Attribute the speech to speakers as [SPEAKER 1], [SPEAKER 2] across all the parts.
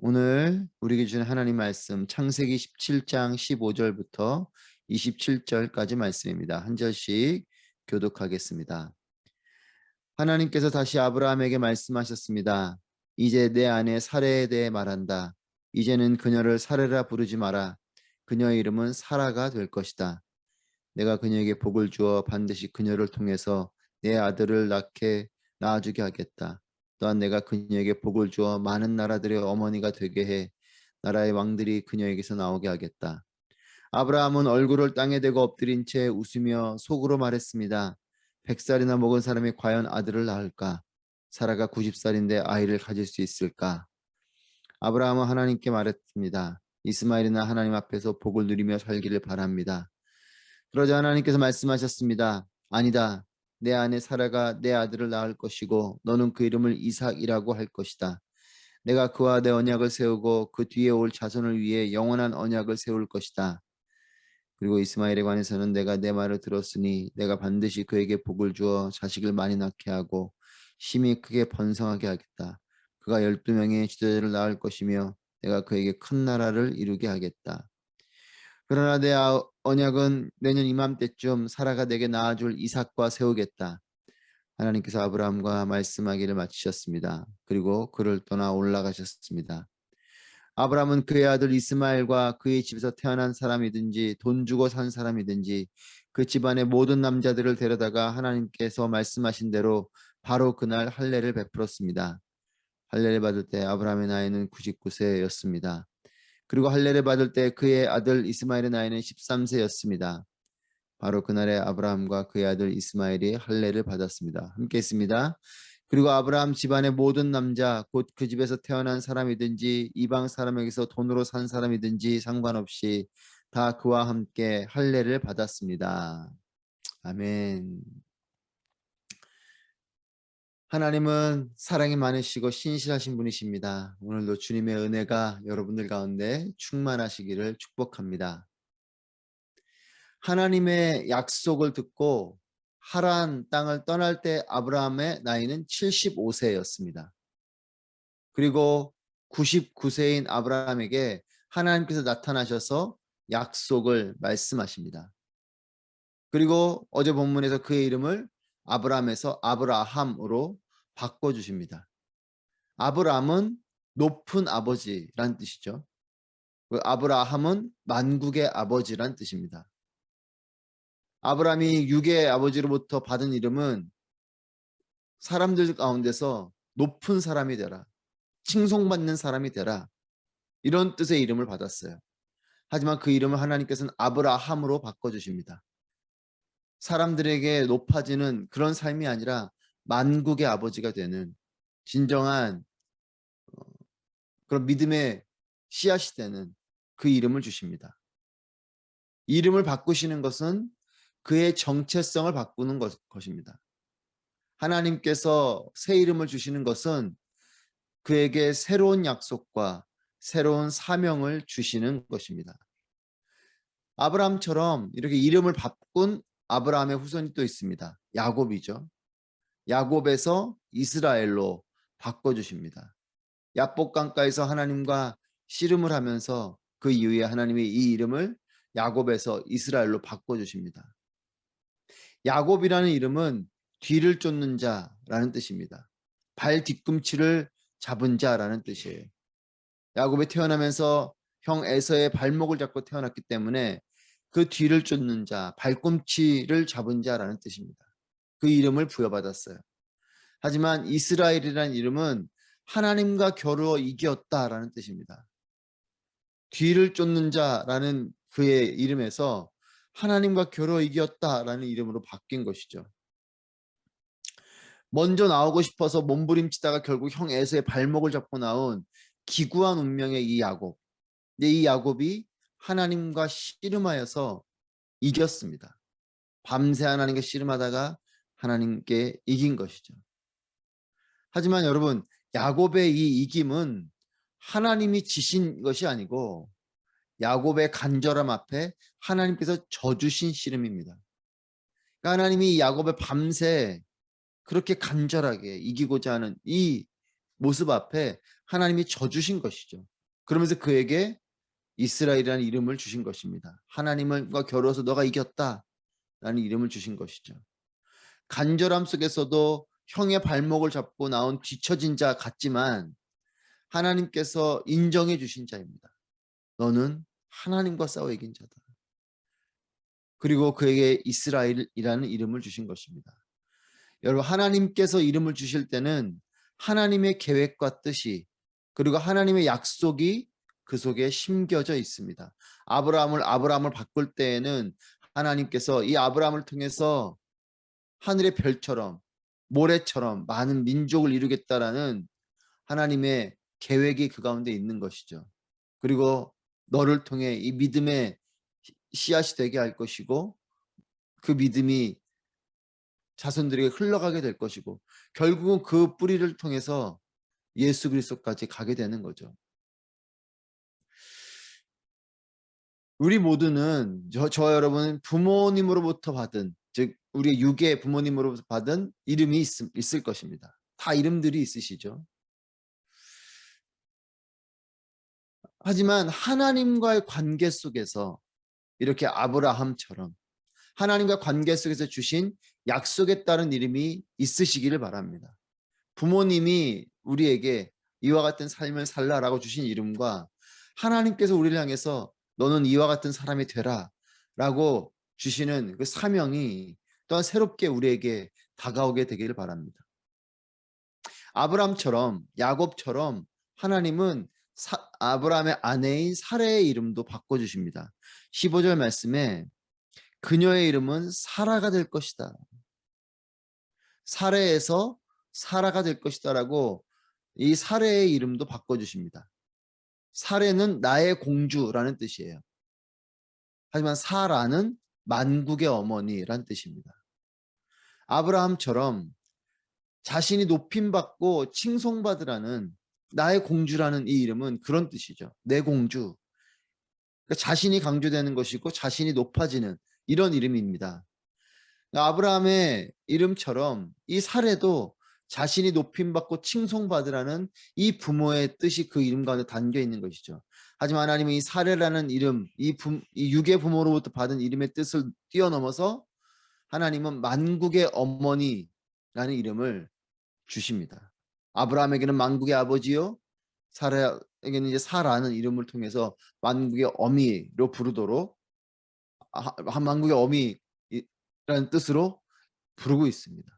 [SPEAKER 1] 오늘 우리에게 주신 하나님 말씀 창세기 17장 15절부터 27절까지 말씀입니다. 한 절씩 교독하겠습니다. 하나님께서 다시 아브라함에게 말씀하셨습니다. 이제 내 아내 사레에 대해 말한다. 이제는 그녀를 사레라 부르지 마라. 그녀의 이름은 사라가 될 것이다. 내가 그녀에게 복을 주어 반드시 그녀를 통해서 내 아들을 낳아주게 하겠다. 또한 내가 그녀에게 복을 주어 많은 나라들의 어머니가 되게 해 나라의 왕들이 그녀에게서 나오게 하겠다. 아브라함은 얼굴을 땅에 대고 엎드린 채 웃으며 속으로 말했습니다. 100살이나 먹은 사람이 과연 아들을 낳을까? 사라가 90살인데 아이를 가질 수 있을까? 아브라함은 하나님께 말했습니다. 이스마엘이나 하나님 앞에서 복을 누리며 살기를 바랍니다. 그러자 하나님께서 말씀하셨습니다. 아니다. 내 아내 사라가 내 아들을 낳을 것이고 너는 그 이름을 이삭이라고 할 것이다. 내가 그와 내 언약을 세우고 그 뒤에 올 자손을 위해 영원한 언약을 세울 것이다. 그리고 이스마엘에 관해서는 내가 내 말을 들었으니 내가 반드시 그에게 복을 주어 자식을 많이 낳게 하고 힘이 크게 번성하게 하겠다. 그가 12명의 지도자를 낳을 것이며 내가 그에게 큰 나라를 이루게 하겠다. 그러나 내 언약은 내년 이맘때쯤 사라가 내게 낳아줄 이삭과 세우겠다. 하나님께서 아브라함과 말씀하기를 마치셨습니다. 그리고 그를 떠나 올라가셨습니다. 아브라함은 그의 아들 이스마엘과 그의 집에서 태어난 사람이든지 돈 주고 산 사람이든지 그 집안의 모든 남자들을 데려다가 하나님께서 말씀하신 대로 바로 그날 할례를 베풀었습니다. 할례를 받을 때 아브라함의 나이는 99세였습니다. 그리고 할례를 받을 때 그의 아들 이스마엘의 나이는 13세였습니다. 바로 그날에 아브라함과 그의 아들 이스마엘이 할례를 받았습니다. 함께 했습니다. 그리고 아브라함 집안의 모든 남자 곧 그 집에서 태어난 사람이든지 이방 사람에게서 돈으로 산 사람이든지 상관없이 다 그와 함께 할례를 받았습니다. 아멘. 하나님은 사랑이 많으시고 신실하신 분이십니다. 오늘도 주님의 은혜가 여러분들 가운데 충만하시기를 축복합니다. 하나님의 약속을 듣고 하란 땅을 떠날 때 아브라함의 나이는 75세였습니다. 그리고 99세인 아브라함에게 하나님께서 나타나셔서 약속을 말씀하십니다. 그리고 어제 본문에서 그의 이름을 아브라함에서 아브라함으로 바꿔주십니다. 아브라함은 높은 아버지란 뜻이죠. 아브라함은 만국의 아버지란 뜻입니다. 아브라함이 육의 아버지로부터 받은 이름은 사람들 가운데서 높은 사람이 되라, 칭송받는 사람이 되라, 이런 뜻의 이름을 받았어요. 하지만 그 이름을 하나님께서는 아브라함으로 바꿔주십니다. 사람들에게 높아지는 그런 삶이 아니라 만국의 아버지가 되는 진정한 그런 믿음의 씨앗이 되는 그 이름을 주십니다. 이름을 바꾸시는 것은 그의 정체성을 바꾸는 것입니다. 하나님께서 새 이름을 주시는 것은 그에게 새로운 약속과 새로운 사명을 주시는 것입니다. 아브라함처럼 이렇게 이름을 바꾼 아브라함의 후손이 또 있습니다. 야곱이죠. 야곱에서 이스라엘로 바꿔주십니다. 야복강가에서 하나님과 씨름을 하면서 그 이후에 하나님이 이 이름을 야곱에서 이스라엘로 바꿔주십니다. 야곱이라는 이름은 뒤를 쫓는 자라는 뜻입니다. 발 뒤꿈치를 잡은 자라는 뜻이에요. 야곱이 태어나면서 형 에서의 발목을 잡고 태어났기 때문에 그 뒤를 쫓는 자, 발꿈치를 잡은 자라는 뜻입니다. 그 이름을 부여받았어요. 하지만 이스라엘이라는 이름은 하나님과 겨루어 이겼다라는 뜻입니다. 뒤를 쫓는 자라는 그의 이름에서 하나님과 겨루어 이겼다라는 이름으로 바뀐 것이죠. 먼저 나오고 싶어서 몸부림치다가 결국 형 에서의 발목을 잡고 나온 기구한 운명의 이 야곱. 근데 이 야곱이 하나님과 씨름하여서 이겼습니다. 밤새 하나님께 씨름하다가 하나님께 이긴 것이죠. 하지만 여러분, 야곱의 이 이김은 하나님이 지신 것이 아니고 야곱의 간절함 앞에 하나님께서 져주신 씨름입니다. 그러니까 하나님이 야곱의 밤새 그렇게 간절하게 이기고자 하는 이 모습 앞에 하나님이 져주신 것이죠. 그러면서 그에게 이스라엘이라는 이름을 주신 것입니다. 하나님과 겨루어서 너가 이겼다 라는 이름을 주신 것이죠. 간절함 속에서도 형의 발목을 잡고 나온 뒤처진 자 같지만 하나님께서 인정해 주신 자입니다. 너는 하나님과 싸워 이긴 자다. 그리고 그에게 이스라엘이라는 이름을 주신 것입니다. 여러분, 하나님께서 이름을 주실 때는 하나님의 계획과 뜻이 그리고 하나님의 약속이 그 속에 심겨져 있습니다. 아브라함을 바꿀 때에는 하나님께서 이 아브라함을 통해서 하늘의 별처럼 모래처럼 많은 민족을 이루겠다라는 하나님의 계획이 그 가운데 있는 것이죠. 그리고 너를 통해 이 믿음의 씨앗이 되게 할 것이고 그 믿음이 자손들에게 흘러가게 될 것이고 결국은 그 뿌리를 통해서 예수 그리스도까지 가게 되는 거죠. 우리 모두는 저와 여러분은 부모님으로부터 받은, 즉 우리의 유괴 부모님으로부터 받은 이름이 있을 것입니다. 다 이름들이 있으시죠. 하지만 하나님과의 관계 속에서 이렇게 아브라함처럼 하나님과 관계 속에서 주신 약속에 따른 이름이 있으시기를 바랍니다. 부모님이 우리에게 이와 같은 삶을 살라라고 주신 이름과 하나님께서 우리를 향해서 너는 이와 같은 사람이 되라 라고 주시는 그 사명이 또한 새롭게 우리에게 다가오게 되기를 바랍니다. 아브라함처럼 야곱처럼 하나님은 아브라함의 아내인 사레의 이름도 바꿔주십니다. 15절 말씀에 그녀의 이름은 사라가 될 것이다. 사레에서 사라가 될 것이다 라고 이 사레의 이름도 바꿔주십니다. 사레는 나의 공주라는 뜻이에요. 하지만 사라는 만국의 어머니라는 뜻입니다. 아브라함처럼 자신이 높임받고 칭송받으라는 나의 공주라는 이 이름은 그런 뜻이죠. 내 공주. 그러니까 자신이 강조되는 것이고 자신이 높아지는 이런 이름입니다. 아브라함의 이름처럼 이 사례도 자신이 높임받고 칭송받으라는 이 부모의 뜻이 그 이름 가운데 담겨 있는 것이죠. 하지만 하나님은 이 사례라는 이름, 이 유괴 부모로부터 받은 이름의 뜻을 뛰어넘어서 하나님은 만국의 어머니라는 이름을 주십니다. 아브라함에게는 만국의 아버지요, 사라에게는 이제 사라는 이름을 통해서 만국의 어미로 부르도록 만국의 어미라는 뜻으로 부르고 있습니다.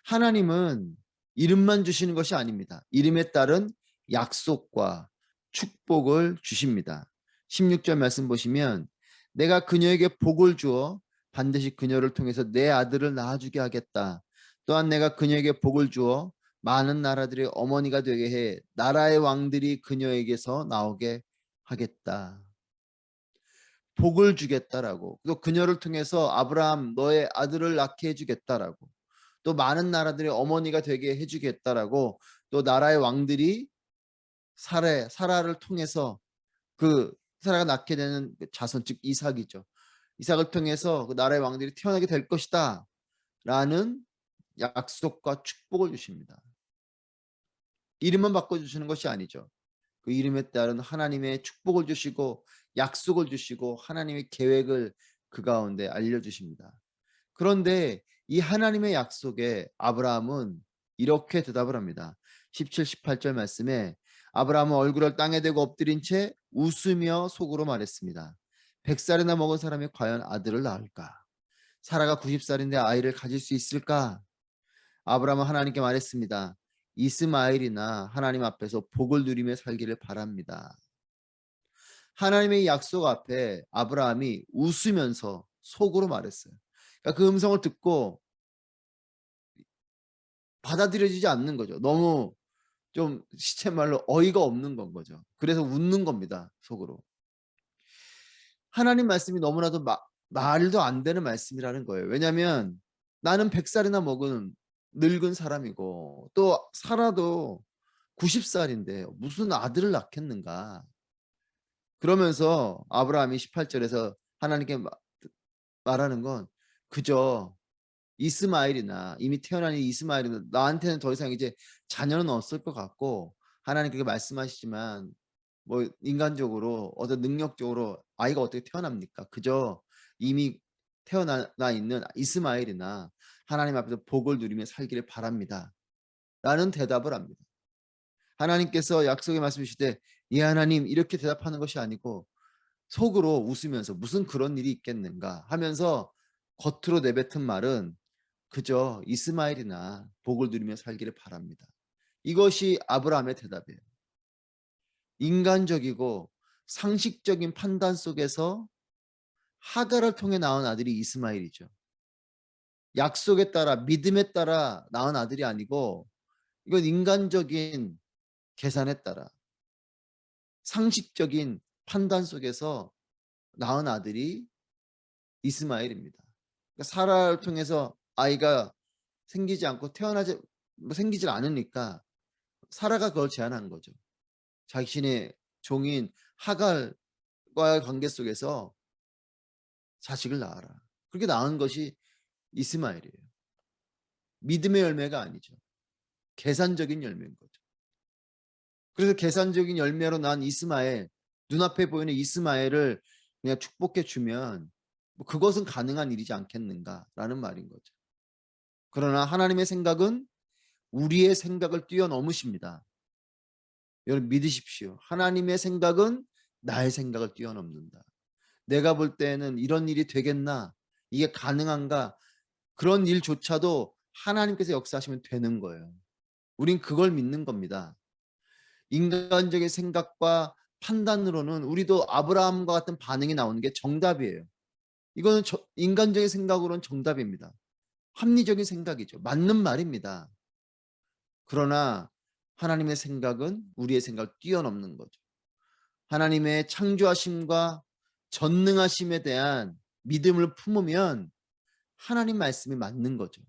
[SPEAKER 1] 하나님은 이름만 주시는 것이 아닙니다. 이름에 따른 약속과 축복을 주십니다. 16절 말씀 보시면 내가 그녀에게 복을 주어 반드시 그녀를 통해서 내 아들을 낳아주게 하겠다. 또한 내가 그녀에게 복을 주어 많은 나라들의 어머니가 되게 해 나라의 왕들이 그녀에게서 나오게 하겠다. 복을 주겠다라고, 또 그녀를 통해서 아브라함 너의 아들을 낳게 해주겠다라고, 또 많은 나라들의 어머니가 되게 해주겠다라고, 또 나라의 왕들이 사라를 통해서 그 사라가 낳게 되는 자손, 즉 이삭이죠. 이삭을 통해서 그 나라의 왕들이 태어나게 될 것이다 라는 약속과 축복을 주십니다. 이름만 바꿔주시는 것이 아니죠. 그 이름에 따른 하나님의 축복을 주시고 약속을 주시고 하나님의 계획을 그 가운데 알려주십니다. 그런데 이 하나님의 약속에 아브라함은 이렇게 대답을 합니다. 17, 18절 말씀에 아브라함은 얼굴을 땅에 대고 엎드린 채 웃으며 속으로 말했습니다. 100살이나 먹은 사람이 과연 아들을 낳을까? 사라가 90살인데 아이를 가질 수 있을까? 아브라함은 하나님께 말했습니다. 이스마엘이나 하나님 앞에서 복을 누리며 살기를 바랍니다. 하나님의 약속 앞에 아브라함이 웃으면서 속으로 말했어요. 그러니까 그 음성을 듣고 받아들여지지 않는 거죠. 너무 좀 시쳇말로 어이가 없는 건 거죠. 그래서 웃는 겁니다. 속으로. 하나님 말씀이 너무나도 말도 안 되는 말씀이라는 거예요. 왜냐하면 나는 100살이나 먹은 늙은 사람이고 또 살아도 90살인데 무슨 아들을 낳겠는가. 그러면서 아브라함이 18절에서 하나님께 말하는 건 그저 이스마엘이나 이미 태어난 이스마엘이나 나한테는 더 이상 이제 자녀는 없을 것 같고 하나님 그렇게 말씀하시지만 뭐 인간적으로 어떤 능력적으로 아이가 어떻게 태어납니까? 그저 이미 태어나 있는 이스마엘이나 하나님 앞에서 복을 누리며 살기를 바랍니다. 라는 대답을 합니다. 하나님께서 약속의 말씀 주실 때 이 하나님 이렇게 대답하는 것이 아니고 속으로 웃으면서 무슨 그런 일이 있겠는가 하면서 겉으로 내뱉은 말은 그저 이스마엘이나 복을 누리며 살기를 바랍니다. 이것이 아브라함의 대답이에요. 인간적이고 상식적인 판단 속에서 하갈을 통해 낳은 아들이 이스마엘이죠. 약속에 따라 믿음에 따라 낳은 아들이 아니고 이건 인간적인 계산에 따라 상식적인 판단 속에서 낳은 아들이 이스마엘입니다. 그러니까 사라를 통해서 아이가 생기지 않고 생기질 않으니까 사라가 그걸 제안한 거죠. 자신의 종인 하갈과의 관계 속에서 자식을 낳아라. 그렇게 낳은 것이 이스마엘이에요. 믿음의 열매가 아니죠. 계산적인 열매인 거죠. 그래서 계산적인 열매로 난 이스마엘, 눈앞에 보이는 이스마엘을 그냥 축복해 주면 뭐 그것은 가능한 일이지 않겠는가라는 말인 거죠. 그러나 하나님의 생각은 우리의 생각을 뛰어넘으십니다. 여러분 믿으십시오. 하나님의 생각은 나의 생각을 뛰어넘는다. 내가 볼 때는 이런 일이 되겠나? 이게 가능한가? 그런 일조차도 하나님께서 역사하시면 되는 거예요. 우린 그걸 믿는 겁니다. 인간적인 생각과 판단으로는 우리도 아브라함과 같은 반응이 나오는 게 정답이에요. 이거는 인간적인 생각으로는 정답입니다. 합리적인 생각이죠. 맞는 말입니다. 그러나 하나님의 생각은 우리의 생각을 뛰어넘는 거죠. 하나님의 창조하심과 전능하심에 대한 믿음을 품으면 하나님 말씀이 맞는 거죠.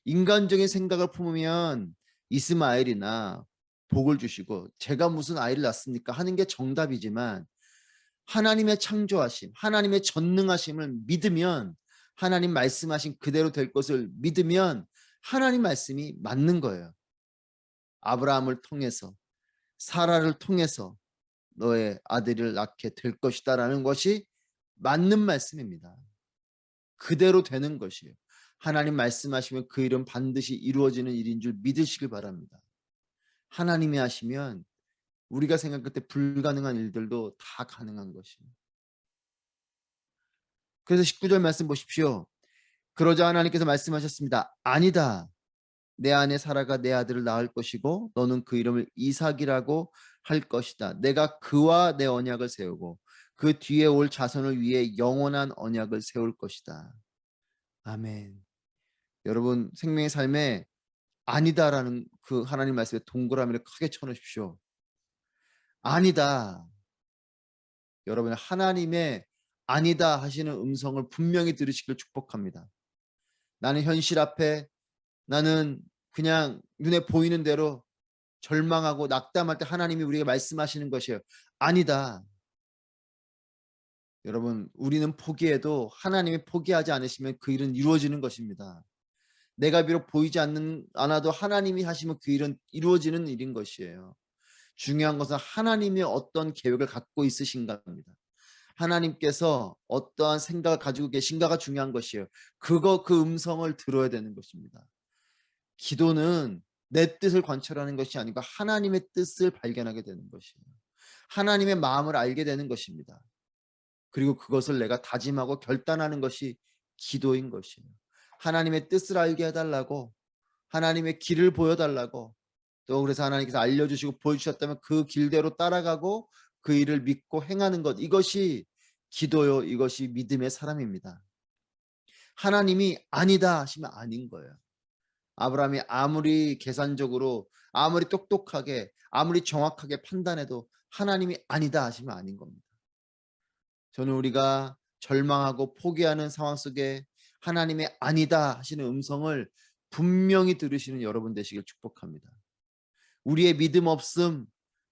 [SPEAKER 1] 인간적인 생각을 품으면 이스마엘이나 복을 주시고 제가 무슨 아이를 낳습니까 하는 게 정답이지만 하나님의 창조하심, 하나님의 전능하심을 믿으면 하나님 말씀하신 그대로 될 것을 믿으면 하나님 말씀이 맞는 거예요. 아브라함을 통해서 사라를 통해서 너의 아들을 낳게 될 것이다 라는 것이 맞는 말씀입니다. 그대로 되는 것이에요. 하나님 말씀하시면 그 일은 반드시 이루어지는 일인 줄 믿으시길 바랍니다. 하나님이 하시면 우리가 생각할 때 불가능한 일들도 다 가능한 것이에요. 그래서 19절 말씀 보십시오. 그러자 하나님께서 말씀하셨습니다. 아니다. 내 아내 사라가 내 아들을 낳을 것이고 너는 그 이름을 이삭이라고 할 것이다. 내가 그와 내 언약을 세우고 그 뒤에 올 자손을 위해 영원한 언약을 세울 것이다. 아멘. 여러분 생명의 삶에 아니다라는 그 하나님 말씀에 동그라미를 크게 쳐놓으십시오. 아니다. 여러분 하나님의 아니다 하시는 음성을 분명히 들으시길 축복합니다. 나는 현실 앞에 나는 그냥 눈에 보이는 대로 절망하고 낙담할 때 하나님이 우리에게 말씀하시는 것이에요. 아니다. 여러분 우리는 포기해도 하나님이 포기하지 않으시면 그 일은 이루어지는 것입니다. 내가 비록 보이지 않아도 하나님이 하시면 그 일은 이루어지는 일인 것이에요. 중요한 것은 하나님이 어떤 계획을 갖고 있으신가입니다. 하나님께서 어떠한 생각을 가지고 계신가가 중요한 것이에요. 그 음성을 들어야 되는 것입니다. 기도는 내 뜻을 관철하는 것이 아니고 하나님의 뜻을 발견하게 되는 것이에요. 하나님의 마음을 알게 되는 것입니다. 그리고 그것을 내가 다짐하고 결단하는 것이 기도인 것이에요. 하나님의 뜻을 알게 해달라고, 하나님의 길을 보여달라고, 또 그래서 하나님께서 알려주시고 보여주셨다면 그 길대로 따라가고 그 일을 믿고 행하는 것, 이것이 기도요, 이것이 믿음의 사람입니다. 하나님이 아니다 하시면 아닌 거예요. 아브라함이 아무리 계산적으로, 아무리 똑똑하게, 아무리 정확하게 판단해도 하나님이 아니다 하시면 아닌 겁니다. 저는 우리가 절망하고 포기하는 상황 속에 하나님의 아니다 하시는 음성을 분명히 들으시는 여러분 되시길 축복합니다. 우리의 믿음 없음,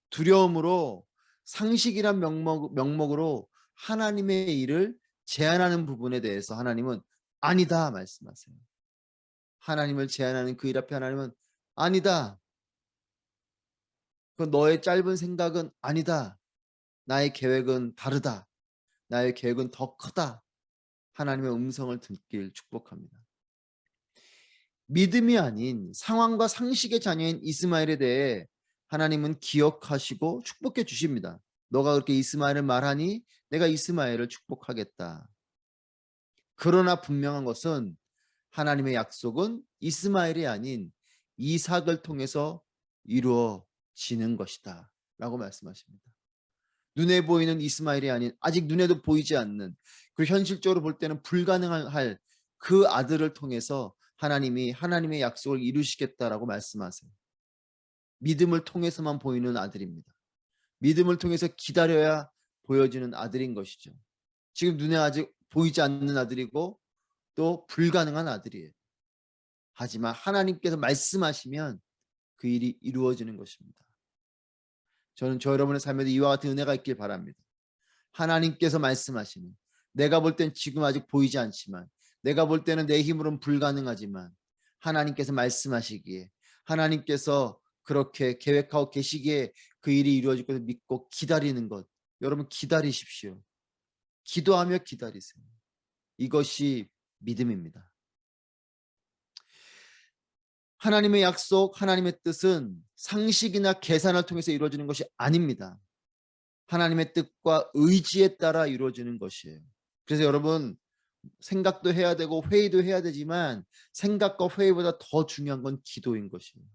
[SPEAKER 1] 두려움으로 상식이란 명목으로 하나님의 일을 제한하는 부분에 대해서 하나님은 아니다 말씀하세요. 하나님을 제안하는 그 일 앞에 하나님은 아니다. 그 너의 짧은 생각은 아니다. 나의 계획은 다르다. 나의 계획은 더 크다. 하나님의 음성을 듣길 축복합니다. 믿음이 아닌 상황과 상식의 자녀인 이스마엘에 대해 하나님은 기억하시고 축복해 주십니다. 너가 그렇게 이스마엘을 말하니 내가 이스마엘을 축복하겠다. 그러나 분명한 것은 하나님의 약속은 이스마엘이 아닌 이삭을 통해서 이루어지는 것이다 라고 말씀하십니다. 눈에 보이는 이스마엘이 아닌 아직 눈에도 보이지 않는 그리고 현실적으로 볼 때는 불가능할 그 아들을 통해서 하나님이 하나님의 약속을 이루시겠다라고 말씀하세요. 믿음을 통해서만 보이는 아들입니다. 믿음을 통해서 기다려야 보여지는 아들인 것이죠. 지금 눈에 아직 보이지 않는 아들이고 또 불가능한 아들이에요. 하지만 하나님께서 말씀하시면 그 일이 이루어지는 것입니다. 저는 저 여러분의 삶에도 이와 같은 은혜가 있길 바랍니다. 하나님께서 말씀하시는, 내가 볼 땐 지금 아직 보이지 않지만, 내가 볼 때는 내 힘으로는 불가능하지만 하나님께서 말씀하시기에, 하나님께서 그렇게 계획하고 계시기에 그 일이 이루어질 것을 믿고 기다리는 것. 여러분 기다리십시오. 기도하며 기다리세요. 이것이 믿음입니다. 하나님의 약속, 하나님의 뜻은 상식이나 계산을 통해서 이루어지는 것이 아닙니다. 하나님의 뜻과 의지에 따라 이루어지는 것이에요. 그래서 여러분 생각도 해야 되고 회의도 해야 되지만 생각과 회의보다 더 중요한 건 기도인 것이에요.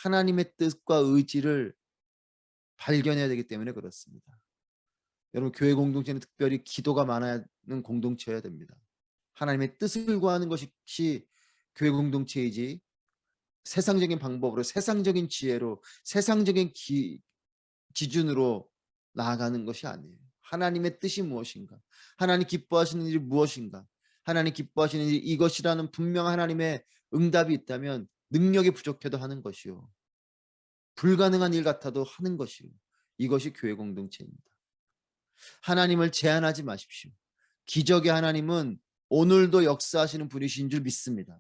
[SPEAKER 1] 하나님의 뜻과 의지를 발견해야 되기 때문에 그렇습니다. 여러분 교회 공동체는 특별히 기도가 많아야 하는 공동체여야 됩니다. 하나님의 뜻을 구하는 것이 교회 공동체이지 세상적인 방법으로 세상적인 지혜로 세상적인 기준으로 나아가는 것이 아니에요. 하나님의 뜻이 무엇인가? 하나님 기뻐하시는 일이 무엇인가? 하나님 기뻐하시는 일이 이것이라는 분명한 하나님의 응답이 있다면 능력이 부족해도 하는 것이요. 불가능한 일 같아도 하는 것이요. 이것이 교회 공동체입니다. 하나님을 제한하지 마십시오. 기적의 하나님은 오늘도 역사하시는 분이신 줄 믿습니다.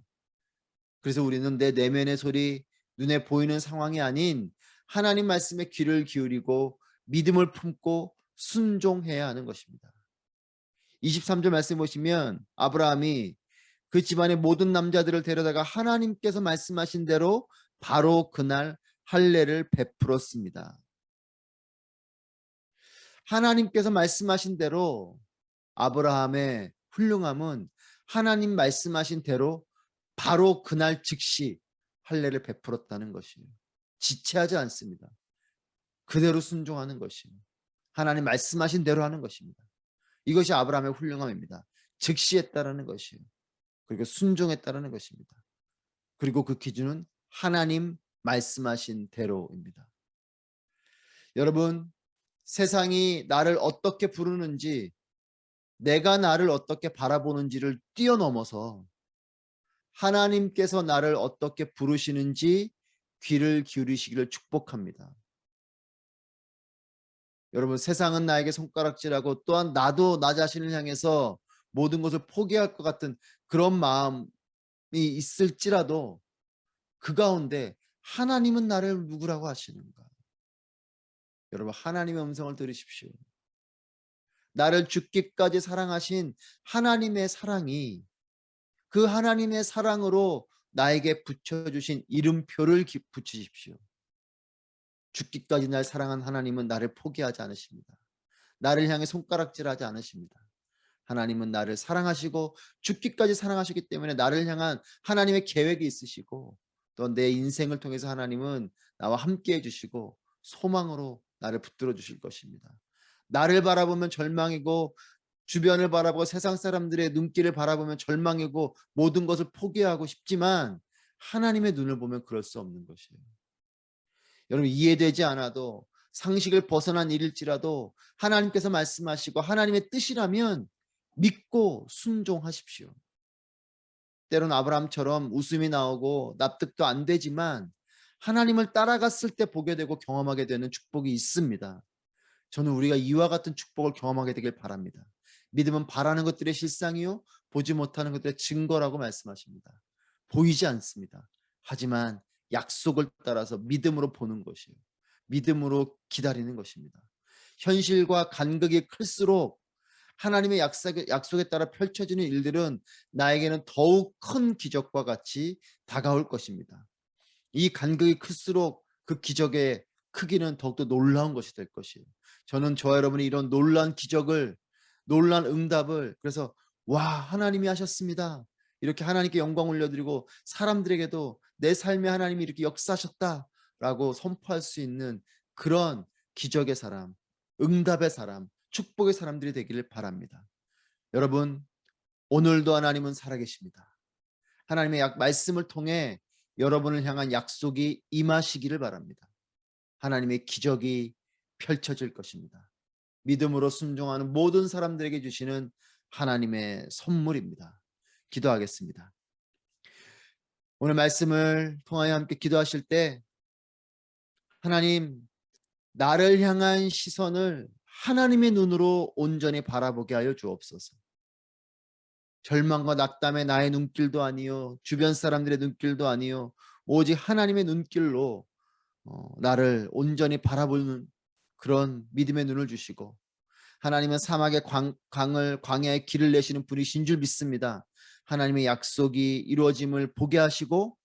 [SPEAKER 1] 그래서 우리는 내 내면의 소리, 눈에 보이는 상황이 아닌 하나님 말씀에 귀를 기울이고 믿음을 품고 순종해야 하는 것입니다. 23절 말씀 보시면 아브라함이 그 집안의 모든 남자들을 데려다가 하나님께서 말씀하신 대로 바로 그날 할례를 베풀었습니다. 하나님께서 말씀하신 대로 아브라함의 훌륭함은 하나님 말씀하신 대로 바로 그날 즉시 할례를 베풀었다는 것이에요. 지체하지 않습니다. 그대로 순종하는 것이에요. 하나님 말씀하신 대로 하는 것입니다. 이것이 아브라함의 훌륭함입니다. 즉시 했다라는 것이에요. 그리고 순종했다라는 것입니다. 그리고 그 기준은 하나님 말씀하신 대로입니다. 여러분, 세상이 나를 어떻게 부르는지, 내가 나를 어떻게 바라보는지를 뛰어넘어서 하나님께서 나를 어떻게 부르시는지 귀를 기울이시기를 축복합니다. 여러분, 세상은 나에게 손가락질하고 또한 나도 나 자신을 향해서 모든 것을 포기할 것 같은 그런 마음이 있을지라도 그 가운데 하나님은 나를 누구라고 하시는가? 여러분, 하나님의 음성을 들으십시오. 나를 죽기까지 사랑하신 하나님의 사랑이 그 하나님의 사랑으로 나에게 붙여주신 이름표를 붙이십시오. 죽기까지 날 사랑한 하나님은 나를 포기하지 않으십니다. 나를 향해 손가락질하지 않으십니다. 하나님은 나를 사랑하시고 죽기까지 사랑하시기 때문에 나를 향한 하나님의 계획이 있으시고 또 내 인생을 통해서 하나님은 나와 함께 해주시고 소망으로 나를 붙들어 주실 것입니다. 나를 바라보면 절망이고 주변을 바라보고 세상 사람들의 눈길을 바라보면 절망이고 모든 것을 포기하고 싶지만 하나님의 눈을 보면 그럴 수 없는 것이에요. 여러분 이해되지 않아도 상식을 벗어난 일일지라도 하나님께서 말씀하시고 하나님의 뜻이라면 믿고 순종하십시오. 때로는 아브라함처럼 웃음이 나오고 납득도 안 되지만 하나님을 따라갔을 때 보게 되고 경험하게 되는 축복이 있습니다. 저는 우리가 이와 같은 축복을 경험하게 되길 바랍니다. 믿음은 바라는 것들의 실상이요 보지 못하는 것들의 증거라고 말씀하십니다. 보이지 않습니다. 하지만 약속을 따라서 믿음으로 보는 것이에요. 믿음으로 기다리는 것입니다. 현실과 간극이 클수록 하나님의 약속에 따라 펼쳐지는 일들은 나에게는 더욱 큰 기적과 같이 다가올 것입니다. 이 간극이 클수록 그 기적의 크기는 더욱더 놀라운 것이 될 것이에요. 저는 저와 여러분이 이런 놀라운 기적을, 놀라운 응답을, 그래서 와, 하나님이 하셨습니다, 이렇게 하나님께 영광 올려드리고 사람들에게도 내 삶에 하나님이 이렇게 역사하셨다라고 선포할 수 있는 그런 기적의 사람, 응답의 사람, 축복의 사람들이 되기를 바랍니다. 여러분, 오늘도 하나님은 살아계십니다. 하나님의 말씀을 통해 여러분을 향한 약속이 임하시기를 바랍니다. 하나님의 기적이 펼쳐질 것입니다. 믿음으로 순종하는 모든 사람들에게 주시는 하나님의 선물입니다. 기도하겠습니다. 오늘 말씀을 통하여 함께 기도하실 때 하나님, 나를 향한 시선을 하나님의 눈으로 온전히 바라보게 하여 주옵소서. 절망과 낙담의 나의 눈길도 아니요, 주변 사람들의 눈길도 아니요, 오직 하나님의 눈길로 나를 온전히 바라보는 그런 믿음의 눈을 주시고, 하나님은 사막의 광야의 길을 내시는 분이신 줄 믿습니다. 하나님의 약속이 이루어짐을 보게 하시고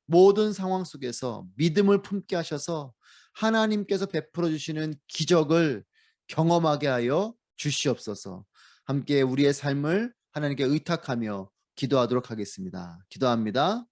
[SPEAKER 1] 모든 상황 속에서 믿음을 품게 하셔서 하나님께서 베풀어 주시는 기적을 경험하게 하여 주시옵소서. 함께 우리의 삶을 하나님께 의탁하며 기도하도록 하겠습니다. 기도합니다.